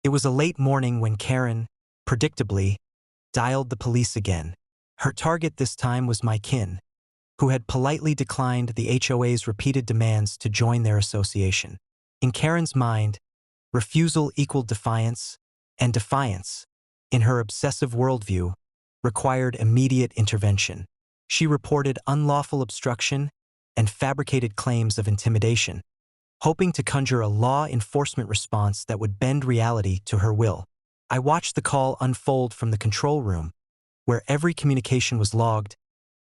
It was a late morning when Karen, predictably, dialed the police again. Her target this time was my kin, who had politely declined the HOA's repeated demands to join their association. In Karen's mind, refusal equaled defiance, and defiance, in her obsessive worldview, required immediate intervention. She reported unlawful obstruction and fabricated claims of intimidation, hoping to conjure a law enforcement response that would bend reality to her will. I watched the call unfold from the control room, where every communication was logged,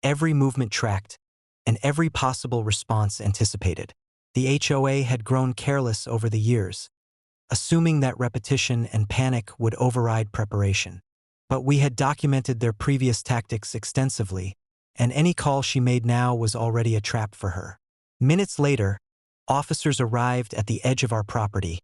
every movement tracked, and every possible response anticipated. The HOA had grown careless over the years, assuming that repetition and panic would override preparation. But we had documented their previous tactics extensively, and any call she made now was already a trap for her. Minutes later, officers arrived at the edge of our property,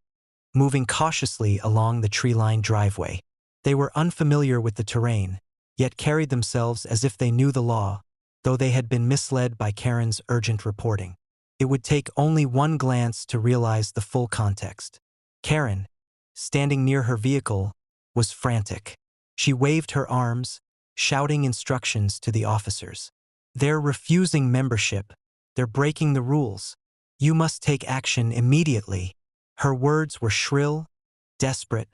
moving cautiously along the tree-lined driveway. They were unfamiliar with the terrain, yet carried themselves as if they knew the law, though they had been misled by Karen's urgent reporting. It would take only one glance to realize the full context. Karen, standing near her vehicle, was frantic. She waved her arms, shouting instructions to the officers. "They're refusing membership. They're breaking the rules. You must take action immediately." Her words were shrill, desperate,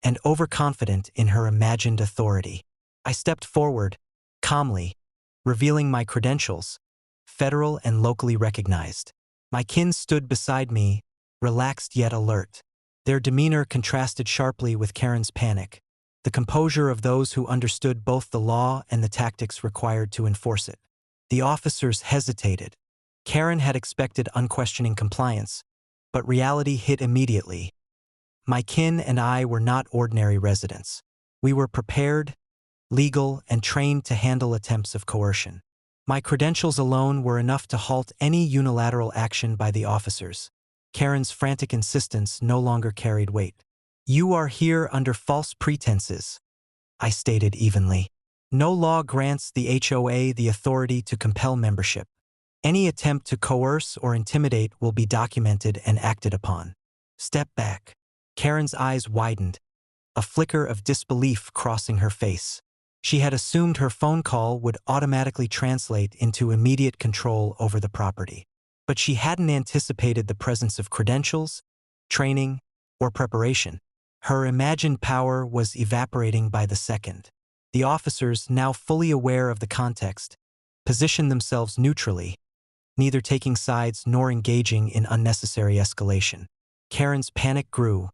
and overconfident in her imagined authority. I stepped forward, calmly, revealing my credentials, federal and locally recognized. My kin stood beside me, relaxed yet alert. Their demeanor contrasted sharply with Karen's panic, the composure of those who understood both the law and the tactics required to enforce it. The officers hesitated. Karen had expected unquestioning compliance, but reality hit immediately. My kin and I were not ordinary residents. We were prepared, legal, and trained to handle attempts of coercion. My credentials alone were enough to halt any unilateral action by the officers. Karen's frantic insistence no longer carried weight. "You are here under false pretenses," I stated evenly. "No law grants the HOA the authority to compel membership. Any attempt to coerce or intimidate will be documented and acted upon." "Step back." Karen's eyes widened, a flicker of disbelief crossing her face. She had assumed her phone call would automatically translate into immediate control over the property. But she hadn't anticipated the presence of credentials, training, or preparation. Her imagined power was evaporating by the second. The officers, now fully aware of the context, positioned themselves neutrally, neither taking sides nor engaging in unnecessary escalation. Karen's panic grew,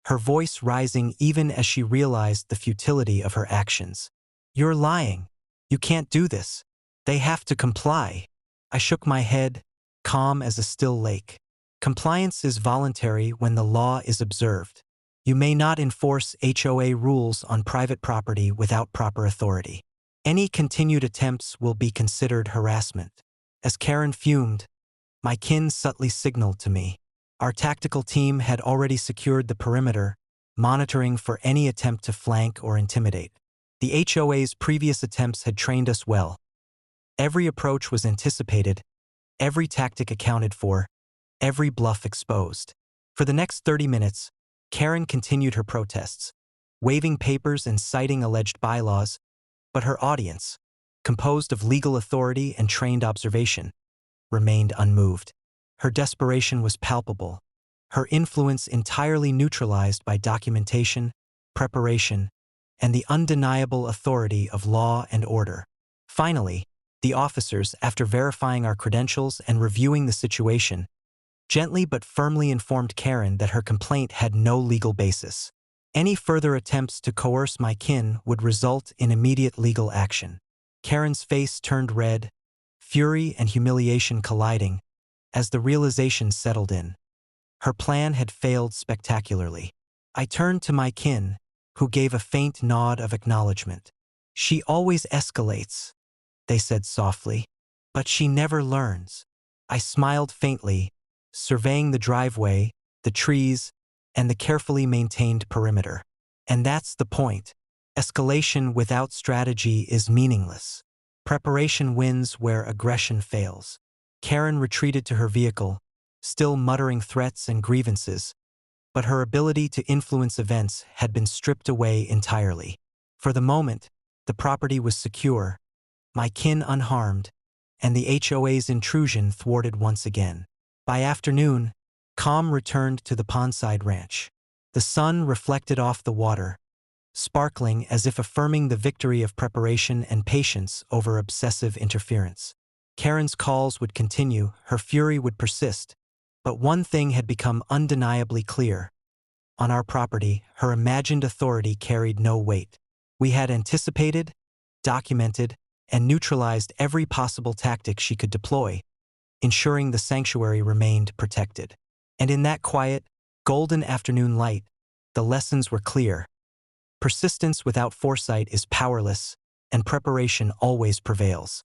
her voice rising even as she realized the futility of her actions. "You're lying. You can't do this. They have to comply." I shook my head, calm as a still lake. "Compliance is voluntary when the law is observed. You may not enforce HOA rules on private property without proper authority. Any continued attempts will be considered harassment." As Karen fumed, my kin subtly signaled to me. Our tactical team had already secured the perimeter, monitoring for any attempt to flank or intimidate. The HOA's previous attempts had trained us well. Every approach was anticipated, every tactic accounted for, every bluff exposed. For the next 30 minutes, Karen continued her protests, waving papers and citing alleged bylaws, but her audience, composed of legal authority and trained observation, remained unmoved. Her desperation was palpable, her influence entirely neutralized by documentation, preparation, and the undeniable authority of law and order. Finally, the officers, after verifying our credentials and reviewing the situation, gently but firmly informed Karen that her complaint had no legal basis. Any further attempts to coerce my kin would result in immediate legal action. Karen's face turned red, fury and humiliation colliding, as the realization settled in. Her plan had failed spectacularly. I turned to my kin, who gave a faint nod of acknowledgement. "She always escalates," they said softly, "but she never learns." I smiled faintly, surveying the driveway, the trees, and the carefully maintained perimeter. And that's the point. Escalation without strategy is meaningless. Preparation wins where aggression fails. Karen retreated to her vehicle, still muttering threats and grievances, but her ability to influence events had been stripped away entirely. For the moment, the property was secure, my kin unharmed, and the HOA's intrusion thwarted once again. By afternoon, calm returned to the pondside ranch. The sun reflected off the water, sparkling as if affirming the victory of preparation and patience over obsessive interference. Karen's calls would continue, her fury would persist, but one thing had become undeniably clear. On our property, her imagined authority carried no weight. We had anticipated, documented, and neutralized every possible tactic she could deploy, ensuring the sanctuary remained protected. And in that quiet, golden afternoon light, the lessons were clear. Persistence without foresight is powerless, and preparation always prevails.